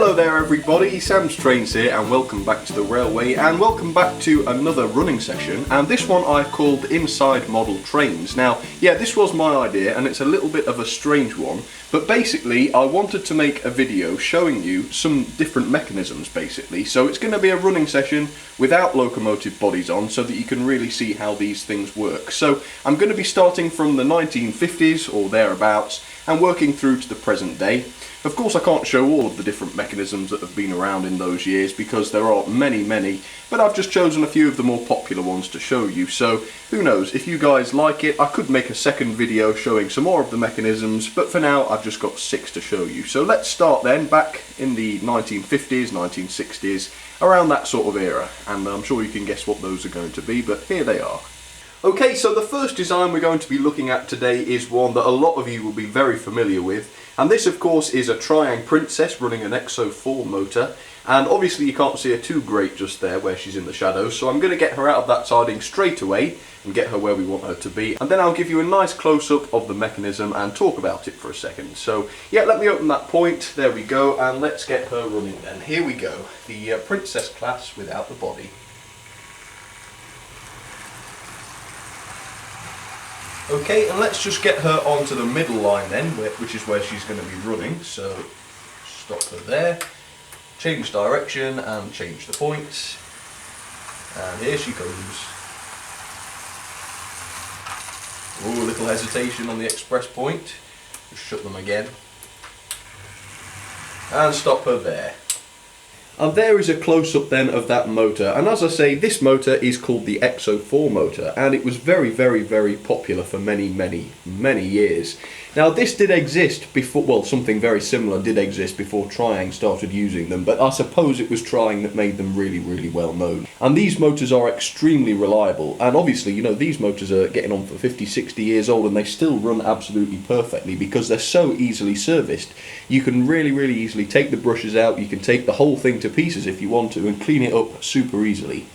Hello there everybody, Sam's Trains here and welcome back to the railway and welcome back to another running session, and this one I've called Inside Model Trains. Now yeah, this was my idea and it's a little bit of a strange one, but basically I wanted to make a video showing you some different mechanisms basically. So it's going to be a running session without locomotive bodies on so that you can really see how these things work. So I'm going to be starting from the 1950s or thereabouts and working through to the present day. Of course I can't show all of the different mechanisms that have been around in those years because there are many, but I've just chosen a few of the more popular ones to show you. So who knows, if you guys like it I could make a second video showing some more of the mechanisms, but for now I've just got 6 to show you. So let's start then back in the 1950s, 1960s, around that sort of era, and I'm sure you can guess what those are going to be, but here they are. Okay, so the first design we're going to be looking at today is one that a lot of you will be very familiar with, and this of course is a Triang Princess running an XO4 motor, and obviously you can't see her too great just there where she's in the shadows, so I'm going to get her out of that siding straight away and get her where we want her to be, and then I'll give you a nice close-up of the mechanism and talk about it for a second. So yeah, let me open that point, there we go, and let's get her running then. Here we go, the Princess class without the body. Okay, and let's just get her onto the middle line then, which is where she's going to be running. So stop her there, change direction and change the point, and here she goes. Oh, a little hesitation on the express point, just shut them again, and stop her there. And there is a close-up then of that motor, and as I say, this motor is called the XO4 motor, and it was very popular for many years. Now this did exist before, well, something very similar did exist before Triang started using them, but I suppose it was Triang that made them really well known. And these motors are extremely reliable, and obviously, you know, these motors are getting on for 50-60 years old and they still run absolutely perfectly because they're so easily serviced. You can really easily take the brushes out, you can take the whole thing to pieces if you want to and clean it up super easily.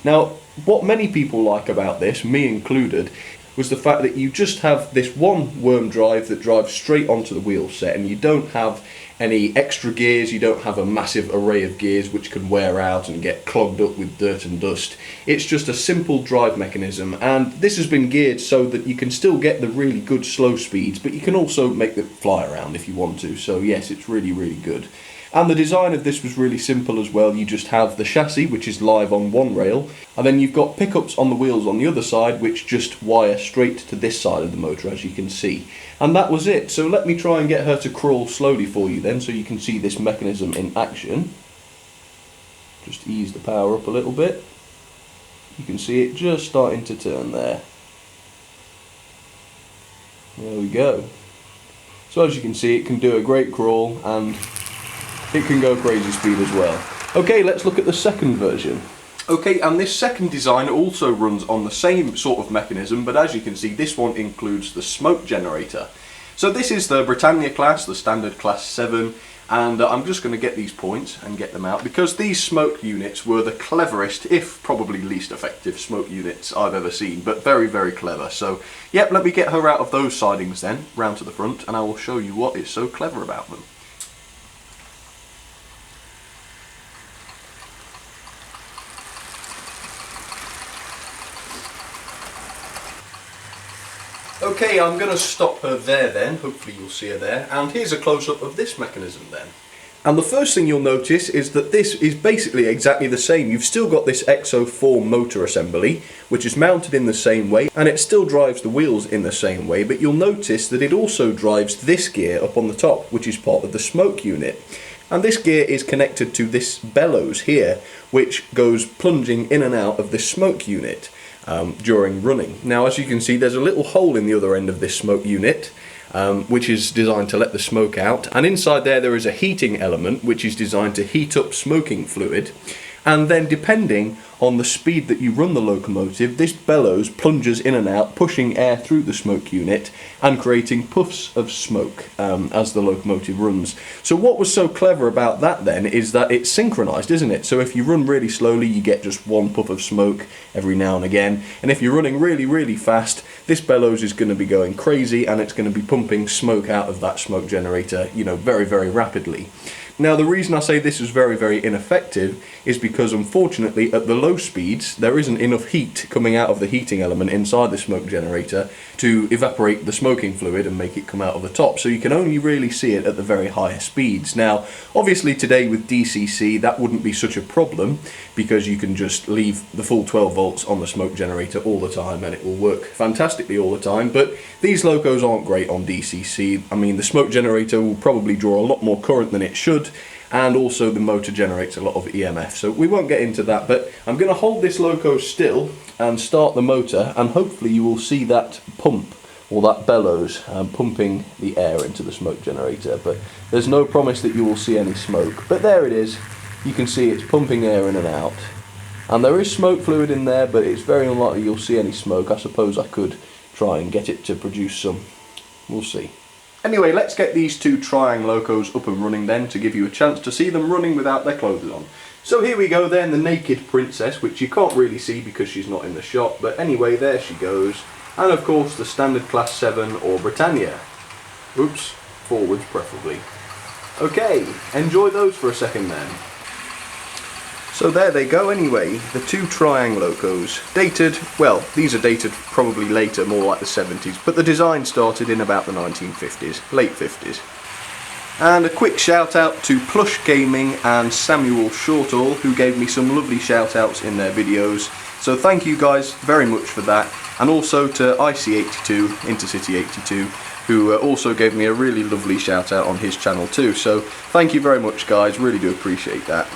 Now what many people like about this, me included, was the fact that you just have this one worm drive that drives straight onto the wheel set, and you don't have any extra gears, you don't have a massive array of gears which can wear out and get clogged up with dirt and dust. It's just a simple drive mechanism, and this has been geared so that you can still get the really good slow speeds, but you can also make it fly around if you want to. So yes, it's really good. And the design of this was really simple as well. You just have the chassis, which is live on one rail, and then you've got pickups on the wheels on the other side which just wire straight to this side of the motor, as you can see. And that was it. So let me try and get her to crawl slowly for you then so you can see this mechanism in action. Just ease the power up a little bit. You can see it just starting to turn there. There we go. So as you can see, it can do a great crawl and it can go crazy speed as well. Okay, let's look at the second version. Okay, and this second design also runs on the same sort of mechanism, but as you can see, this one includes the smoke generator. So this is the Britannia class, the standard class 7, and I'm just going to get these points and get them out because these smoke units were the cleverest, if probably least effective smoke units I've ever seen, but very clever. So yep, let me get her out of those sidings then, round to the front, and I will show you what is so clever about them. Okay, I'm going to stop her there then, hopefully you'll see her there, and here's a close-up of this mechanism then. And the first thing you'll notice is that this is basically exactly the same. You've still got this XO4 motor assembly, which is mounted in the same way, and it still drives the wheels in the same way, but you'll notice that it also drives this gear up on the top, which is part of the smoke unit. And this gear is connected to this bellows here, which goes plunging in and out of this smoke unit during running. Now as you can see, there's a little hole in the other end of this smoke unit, which is designed to let the smoke out, and inside there is a heating element which is designed to heat up smoking fluid, and then depending on the speed that you run the locomotive, this bellows plunges in and out, pushing air through the smoke unit and creating puffs of smoke as the locomotive runs. So what was so clever about that then is that it's synchronized, isn't it? So if you run really slowly, you get just one puff of smoke every now and again, and if you're running really fast, this bellows is going to be going crazy and it's going to be pumping smoke out of that smoke generator, you know, very rapidly. Now the reason I say this is very, very ineffective is because unfortunately at the low speeds there isn't enough heat coming out of the heating element inside the smoke generator to evaporate the smoking fluid and make it come out of the top, so you can only really see it at the very highest speeds. Now obviously today with DCC that wouldn't be such a problem because you can just leave the full 12 volts on the smoke generator all the time and it will work fantastically all the time, but these Locos aren't great on DCC. I mean, the smoke generator will probably draw a lot more current than it should, and also the motor generates a lot of EMF, so we won't get into that. But I'm going to hold this Loco still and start the motor, and hopefully you will see that pump or that bellows pumping the air into the smoke generator, but there's no promise that you will see any smoke. But there it is, you can see it's pumping air in and out, and there is smoke fluid in there, but it's very unlikely you'll see any smoke. I suppose I could try and get it to produce some, we'll see. Anyway, let's get these two Triang Locos up and running then, to give you a chance to see them running without their clothes on. So here we go then, the naked princess, which you can't really see because she's not in the shot, but anyway, there she goes. And of course the standard class 7 or Britannia. Oops, forwards preferably. Okay, enjoy those for a second then. So there they go anyway, the two Triang Locos. Dated, well, these are dated probably later, more like the 70s, but the design started in about the 1950s, late 50s. And a quick shout out to Plush Gaming and Samuel Shortall, who gave me some lovely shout outs in their videos. So thank you guys very much for that. And also to IC82, Intercity82, who also gave me a really lovely shout out on his channel too. So thank you very much guys, really do appreciate that.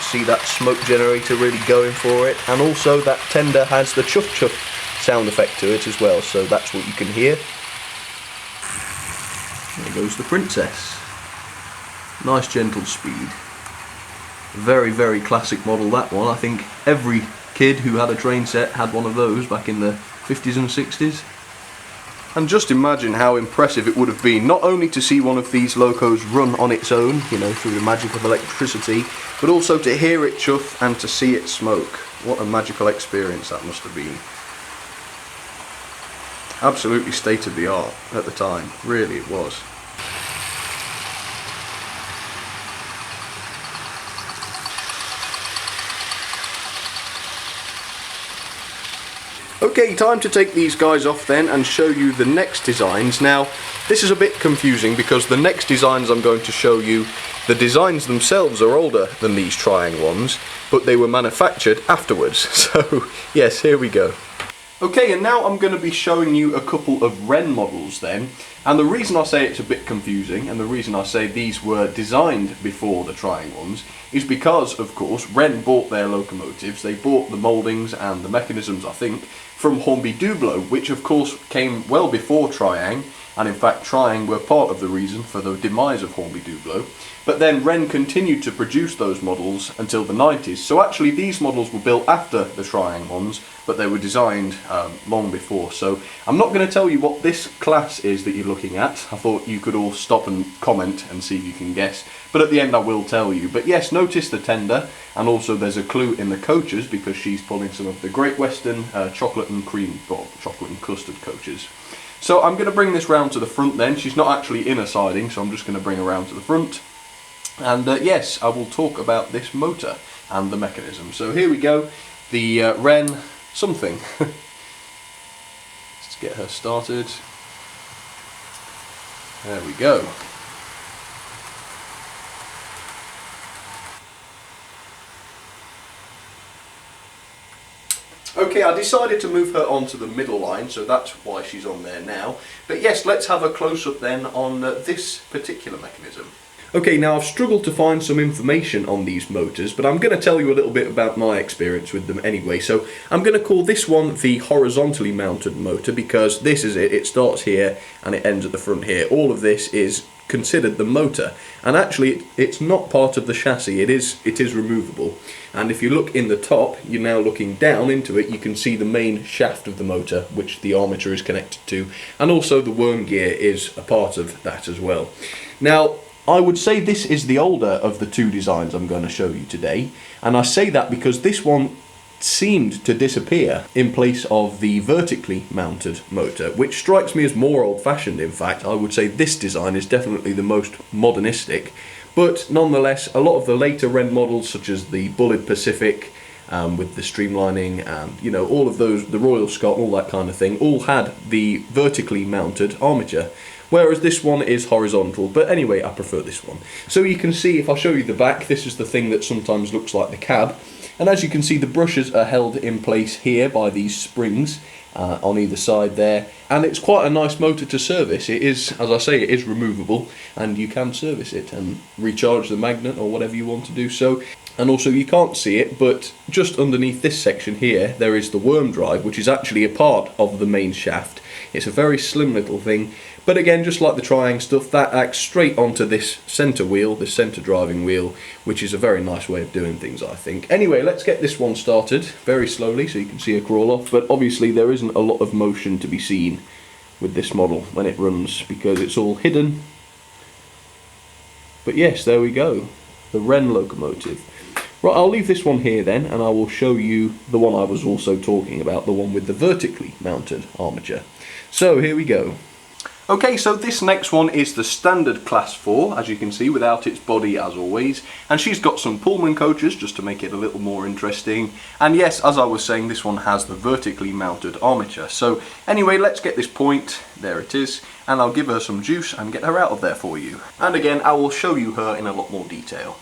See that smoke generator really going for it, and also that tender has the chuff chuff sound effect to it as well, so that's what you can hear. There goes the princess. Nice gentle speed. Very, very classic model, that one. I think every kid who had a train set had one of those back in the 50s and 60s. And just imagine how impressive it would have been not only to see one of these Locos run on its own, you know, through the magic of electricity, but also to hear it chuff and to see it smoke. What a magical experience that must have been. Absolutely state of the art at the time, really it was. Okay, time to take these guys off then and show you the next designs. Now, this is a bit confusing because the next designs I'm going to show you, the designs themselves are older than these Triang ones, but they were manufactured afterwards. So, yes, here we go. Okay, and now I'm going to be showing you a couple of Wren models then. And the reason I say it's a bit confusing, and the reason I say these were designed before the Triang ones, is because, of course, Wren bought their locomotives. They bought the mouldings and the mechanisms, I think, from Hornby Dublo, which of course came well before Triang, and in fact Triang were part of the reason for the demise of Hornby Dublo. But then Wren continued to produce those models until the 90s. So actually these models were built after the Triang ones, but they were designed long before. So I'm not going to tell you what this class is that you're looking at. I thought you could all stop and comment and see if you can guess. But at the end I will tell you. But yes, notice the tender, and also there's a clue in the coaches because she's pulling some of the Great Western chocolate and cream, or chocolate and custard coaches. So I'm going to bring this round to the front then. She's not actually in a siding, so I'm just going to bring her round to the front. And yes, I will talk about this motor and the mechanism. So here we go, the Wren something. Let's get her started. There we go. Okay, I decided to move her onto the middle line, so that's why she's on there now. But yes, let's have a close-up then on this particular mechanism. Okay, now I've struggled to find some information on these motors, but I'm going to tell you a little bit about my experience with them anyway. So I'm going to call this one the horizontally mounted motor because this is it. It starts here and it ends at the front here. All of this is considered the motor, and actually it's not part of the chassis. It is removable. And if you look in the top, you're now looking down into it, you can see the main shaft of the motor, which the armature is connected to, and also the worm gear is a part of that as well. Now, I would say this is the older of the two designs I'm going to show you today, and I say that because this one seemed to disappear in place of the vertically mounted motor, which strikes me as more old-fashioned. In fact, I would say this design is definitely the most modernistic, but nonetheless a lot of the later Wren models, such as the Bullet Pacific with the streamlining and, you know, all of those, the Royal Scot, all that kind of thing, all had the vertically mounted armature, whereas this one is horizontal. But anyway, I prefer this one. So you can see, if I show you the back, this is the thing that sometimes looks like the cab, and as you can see, the brushes are held in place here by these springs on either side there, and it's quite a nice motor to service. It is, as I say, it is removable, and you can service it and recharge the magnet or whatever you want to do so. And also, you can't see it, but just underneath this section here there is the worm drive, which is actually a part of the main shaft. It's a very slim little thing, but again, just like the Triang stuff, that acts straight onto this centre wheel, this centre driving wheel, which is a very nice way of doing things, I think. Anyway, let's get this one started very slowly so you can see her crawl off, but obviously there isn't a lot of motion to be seen with this model when it runs because it's all hidden. But yes, there we go, the Wren locomotive. Right, I'll leave this one here then, and I will show you the one I was also talking about, the one with the vertically mounted armature. So here we go. Okay, so this next one is the standard class 4, as you can see, without its body as always, and she's got some Pullman coaches just to make it a little more interesting. And yes, as I was saying, this one has the vertically mounted armature. So anyway, let's get this point, there it is, and I'll give her some juice and get her out of there for you. And again, I will show you her in a lot more detail.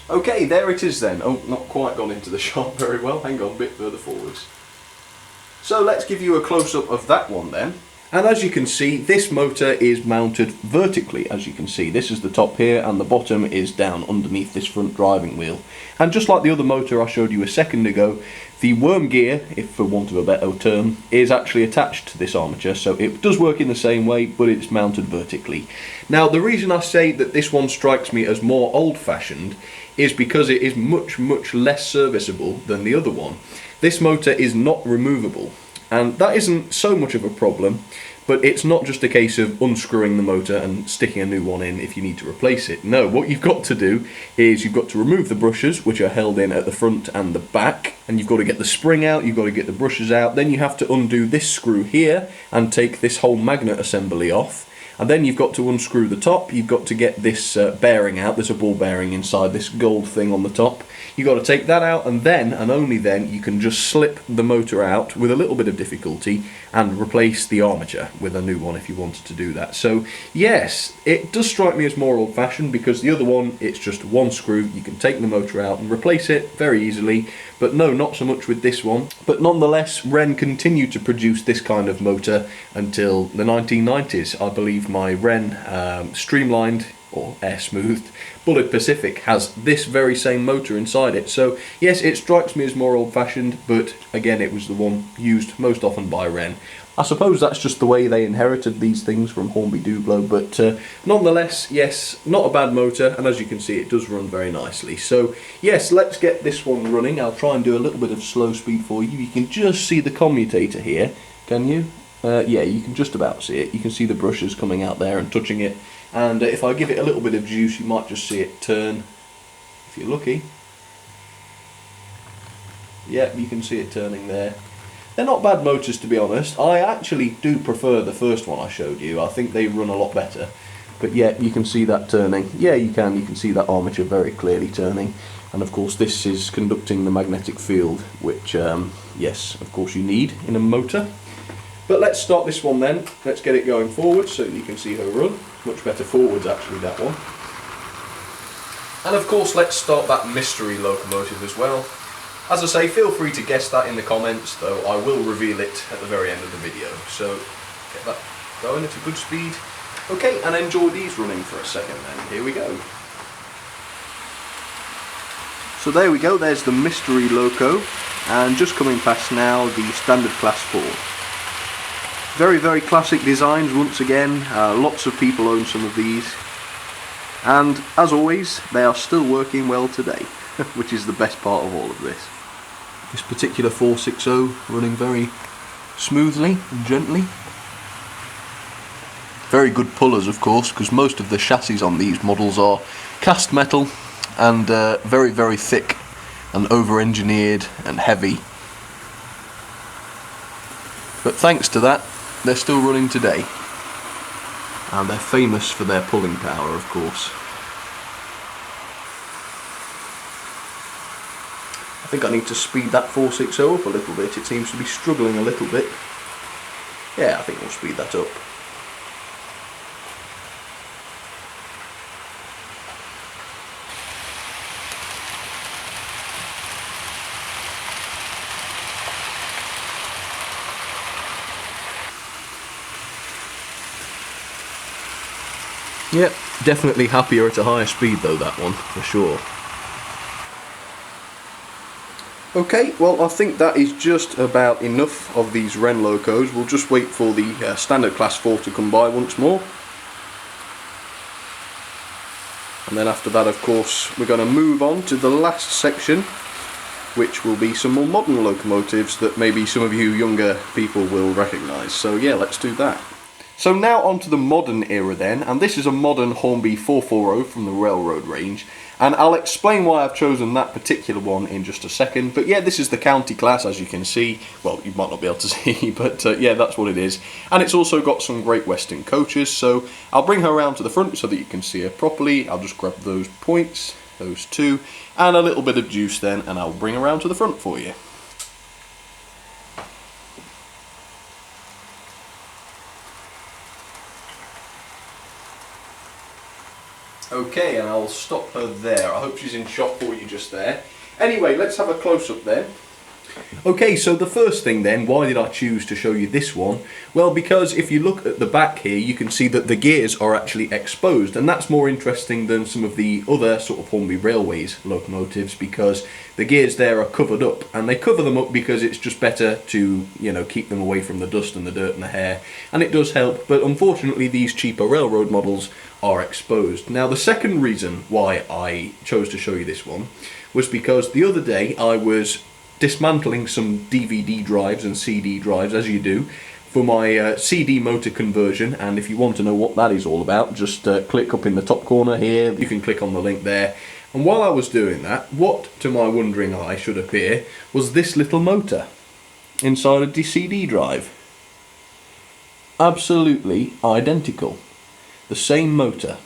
Okay, there it is then. Oh, not quite gone into the shot very well. Hang on, a bit further forwards. So let's give you a close-up of that one then. And as you can see, this motor is mounted vertically, as you can see. This is the top here, and the bottom is down underneath this front driving wheel. And just like the other motor I showed you a second ago, the worm gear, if for want of a better term, is actually attached to this armature, so it does work in the same way, but it's mounted vertically. Now, the reason I say that this one strikes me as more old-fashioned is because it is much, much less serviceable than the other one. This motor is not removable, and that isn't so much of a problem, but it's not just a case of unscrewing the motor and sticking a new one in if you need to replace it. No, what you've got to do is you've got to remove the brushes, which are held in at the front and the back, and you've got to get the spring out, you've got to get the brushes out, then you have to undo this screw here and take this whole magnet assembly off. And then you've got to unscrew the top, you've got to get this bearing out, there's a ball bearing inside this gold thing on the top. You've got to take that out, and then, and only then, you can just slip the motor out with a little bit of difficulty and replace the armature with a new one if you wanted to do that. So yes, it does strike me as more old-fashioned because the other one, it's just one screw, you can take the motor out and replace it very easily, but no, not so much with this one. But nonetheless, Wren continued to produce this kind of motor until the 1990s. I believe my Wren streamlined or air smoothed Bullet Pacific has this very same motor inside it. So yes, it strikes me as more old-fashioned, but again, it was the one used most often by Wren. I suppose that's just the way they inherited these things from Hornby Dublo, but nonetheless, yes, not a bad motor, and as you can see, it does run very nicely. So yes, let's get this one running. I'll try and do a little bit of slow speed for you. You can just see the commutator here, can you? Yeah, you can just about see it. You can see the brushes coming out there and touching it, and if I give it a little bit of juice, you might just see it turn, if you're lucky. Yeah, you can see it turning there. They're not bad motors, to be honest. I actually do prefer the first one I showed you. I think they run a lot better. But yeah, you can see that turning. Yeah, you can see that armature very clearly turning. And of course this is conducting the magnetic field, which, yes, of course you need in a motor. But let's start this one then. Let's get it going forward so you can see her run. Much better forwards actually, that one. And of course let's start that mystery locomotive as well. As I say, feel free to guess that in the comments, though I will reveal it at the very end of the video. So get that going at a good speed. Okay, and enjoy these running for a second then. Here we go. So there we go, there's the mystery Loco, and just coming past now the standard class 4. Very, very classic designs once again. Lots of people own some of these, and as always they are still working well today, which is the best part of all of this. This particular 460 running very smoothly and gently. Very good pullers, of course, because most of the chassis on these models are cast metal and very, very thick and over-engineered and heavy. But thanks to that, they're still running today. And they're famous for their pulling power, of course. I think I need to speed that 460 up a little bit. It seems to be struggling a little bit. Yeah, I think we'll speed that up. Yep, definitely happier at a higher speed though, that one, for sure. Okay, well I think that is just about enough of these Wren Locos. We'll just wait for the standard class 4 to come by once more. And then after that, of course, we're going to move on to the last section, which will be some more modern locomotives that maybe some of you younger people will recognise. So yeah, let's do that. So now on to the modern era then, and this is a modern Hornby 440 from the railroad range, and I'll explain why I've chosen that particular one in just a second. But yeah, this is the county class, as you can see. Well, you might not be able to see, but yeah, that's what it is. And it's also got some Great Western coaches, so I'll bring her around to the front so that you can see her properly. I'll just grab those points, those two, and a little bit of juice then, and I'll bring her around to the front for you. Okay, and I'll stop her there. I hope she's in shot for you just there. Anyway, let's have a close-up then. Okay, so the first thing then, why did I choose to show you this one? Well, because if you look at the back here, you can see that the gears are actually exposed, and that's more interesting than some of the other sort of Hornby Railways locomotives, because the gears there are covered up, and they cover them up because it's just better to, you know, keep them away from the dust and the dirt and the hair, and it does help. But unfortunately, these cheaper railroad models are exposed. Now, the second reason why I chose to show you this one was because the other day I was dismantling some DVD drives and CD drives, as you do, for my CD motor conversion, and if you want to know what that is all about, just click up in the top corner here. You can click on the link there. And while I was doing that, what to my wondering eye should appear was this little motor inside a CD drive. Absolutely identical. The same motor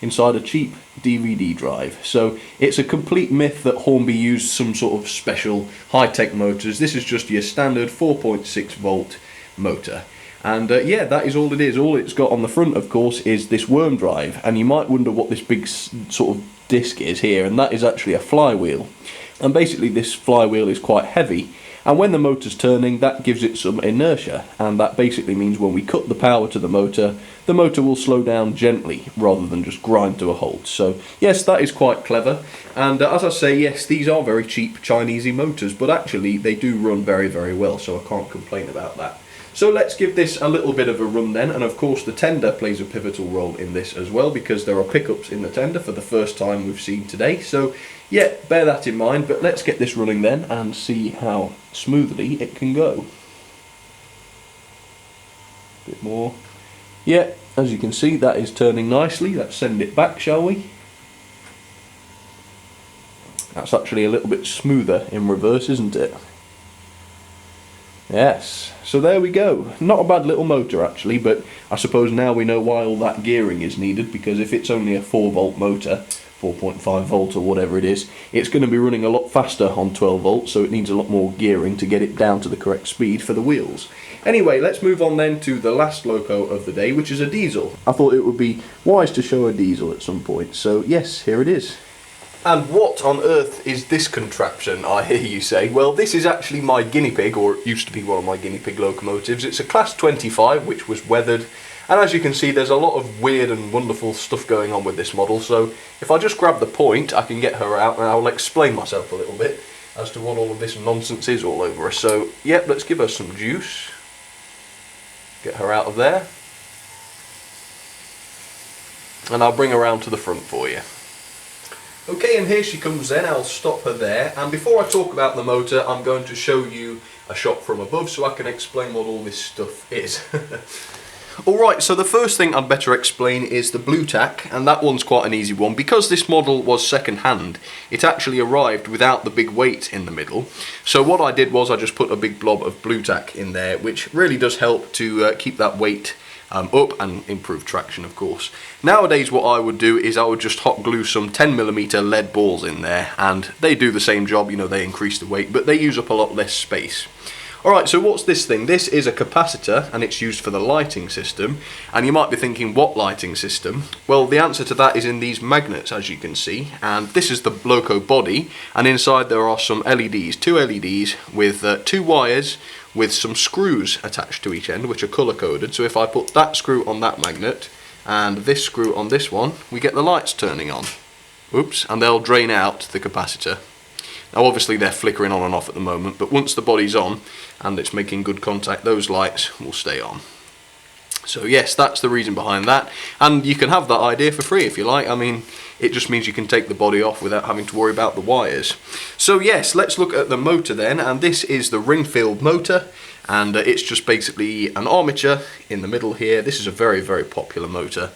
inside a cheap DVD drive. So it's a complete myth that Hornby used some sort of special high-tech motors. This is just your standard 4.6 volt motor. And yeah, that is all it is. All it's got on the front, of course, is this worm drive. And you might wonder what this big sort of disc is here, and that is actually a flywheel. And basically this flywheel is quite heavy, and when the motor's turning, that gives it some inertia, and that basically means when we cut the power to the motor will slow down gently rather than just grind to a halt. So yes, that is quite clever. And as I say, yes, these are very cheap Chinesey motors, but actually they do run very, very well, so I can't complain about that. So let's give this a little bit of a run then, and of course the tender plays a pivotal role in this as well, because there are pickups in the tender for the first time we've seen today. So yeah, bear that in mind, but let's get this running then and see how smoothly it can go. A bit more. Yeah, as you can see, that is turning nicely. Let's send it back, shall we? That's actually a little bit smoother in reverse, isn't it? Yes, so there we go. Not a bad little motor actually, but I suppose now we know why all that gearing is needed, because if it's only a 4 volt motor, 4.5 volt or whatever it is, it's going to be running a lot faster on 12 volts, so it needs a lot more gearing to get it down to the correct speed for the wheels. Anyway, let's move on then to the last loco of the day, which is a diesel. I thought it would be wise to show a diesel at some point, so yes, here it is. And what on earth is this contraption, I hear you say? Well, this is actually my guinea pig, or it used to be one of my guinea pig locomotives. It's a class 25, which was weathered, and as you can see, there's a lot of weird and wonderful stuff going on with this model. So if I just grab the point, I can get her out, and I'll explain myself a little bit as to what all of this nonsense is all over her. So, yep, let's give her some juice. Get her out of there. And I'll bring her around to the front for you. Okay, and here she comes then. I'll stop her there, and before I talk about the motor, I'm going to show you a shot from above so I can explain what all this stuff is. Alright, so the first thing I'd better explain is the blue tack, and that one's quite an easy one. Because this model was second hand, it actually arrived without the big weight in the middle. So what I did was I just put a big blob of blue tack in there, which really does help to keep that weight up and improve traction, of course. Nowadays what I would do is I would just hot glue some 10mm lead balls in there, and they do the same job, you know, they increase the weight, but they use up a lot less space. Alright, so what's this thing? This is a capacitor, and it's used for the lighting system. And you might be thinking, what lighting system? Well, the answer to that is in these magnets, as you can see. And this is the Loco body, and inside there are some LEDs, two LEDs with two wires with some screws attached to each end, which are colour coded. So if I put that screw on that magnet and this screw on this one, we get the lights turning on. Oops, and they'll drain out the capacitor. Now obviously they're flickering on and off at the moment, but once the body's on and it's making good contact, those lights will stay on. So yes, that's the reason behind that, and you can have that idea for free if you like. I mean, it just means you can take the body off without having to worry about the wires. So yes, let's look at the motor then, and this is the ring-filled motor, and it's just basically an armature in the middle here. This is a very, very popular motor,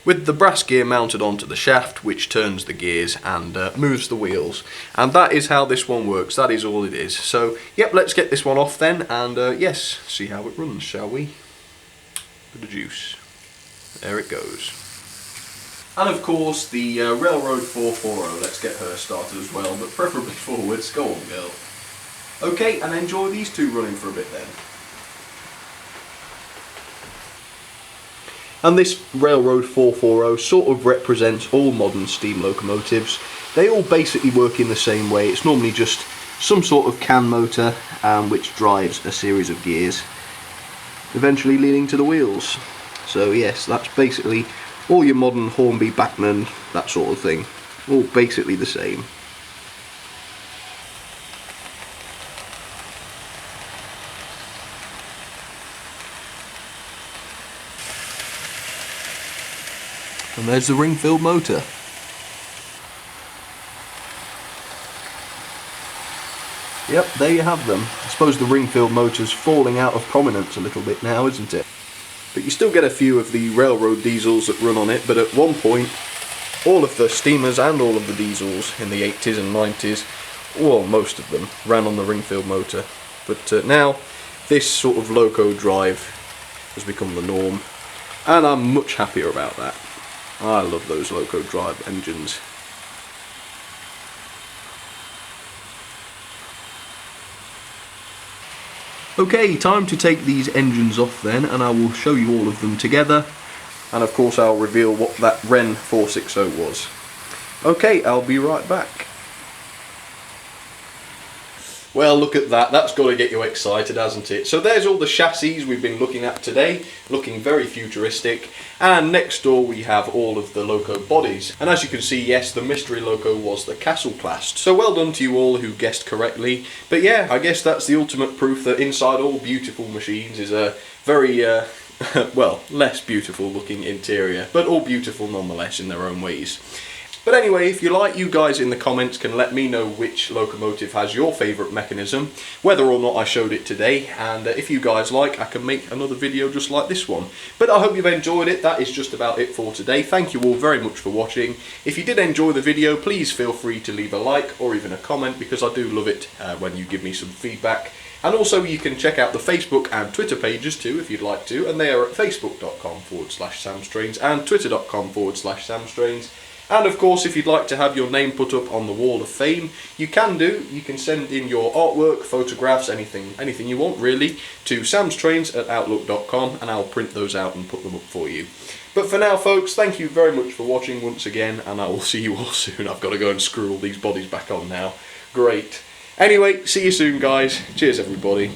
with the brass gear mounted onto the shaft, which turns the gears and moves the wheels. And that is how this one works, that is all it is. So, yep, let's get this one off then, and yes, see how it runs, shall we? Bit of juice. There it goes. And of course, the Railroad 440, let's get her started as well, but preferably forwards. Go on, girl. Okay, and enjoy these two running for a bit then. And this Railroad 440 sort of represents all modern steam locomotives. They all basically work in the same way. It's normally just some sort of can motor which drives a series of gears, eventually leading to the wheels. So yes, that's basically all your modern Hornby, Bachmann, that sort of thing. All basically the same. And there's the ring-filled motor. Yep, there you have them. I suppose the ring-filled motor's falling out of prominence a little bit now, isn't it? But you still get a few of the railroad diesels that run on it, but at one point, all of the steamers and all of the diesels in the 80s and 90s, well, most of them, ran on the ring-filled motor. But now, this sort of Loco drive has become the norm, and I'm much happier about that. I love those Loco drive engines. Okay, time to take these engines off then, and I will show you all of them together. And of course I'll reveal what that Wren 460 was. Okay, I'll be right back. Well, look at that, that's got to get you excited, hasn't it? So there's all the chassis we've been looking at today, looking very futuristic, and next door we have all of the Loco bodies. And as you can see, yes, the mystery Loco was the castle class. So well done to you all who guessed correctly. But yeah, I guess that's the ultimate proof that inside all beautiful machines is a very, well, less beautiful looking interior, but all beautiful nonetheless in their own ways. But anyway, if you like, you guys in the comments can let me know which locomotive has your favourite mechanism, whether or not I showed it today, and if you guys like, I can make another video just like this one. But I hope you've enjoyed it. That is just about it for today. Thank you all very much for watching. If you did enjoy the video, please feel free to leave a like or even a comment, because I do love it when you give me some feedback. And also you can check out the Facebook and Twitter pages too if you'd like to, and they are at facebook.com/samstrains and twitter.com/samstrains. And of course, if you'd like to have your name put up on the wall of fame, you can do. You can send in your artwork, photographs, anything you want really, to samstrains@outlook.com, and I'll print those out and put them up for you. But for now, folks, thank you very much for watching once again, and I will see you all soon. I've got to go and screw all these bodies back on now. Great. Anyway, see you soon, guys. Cheers, everybody.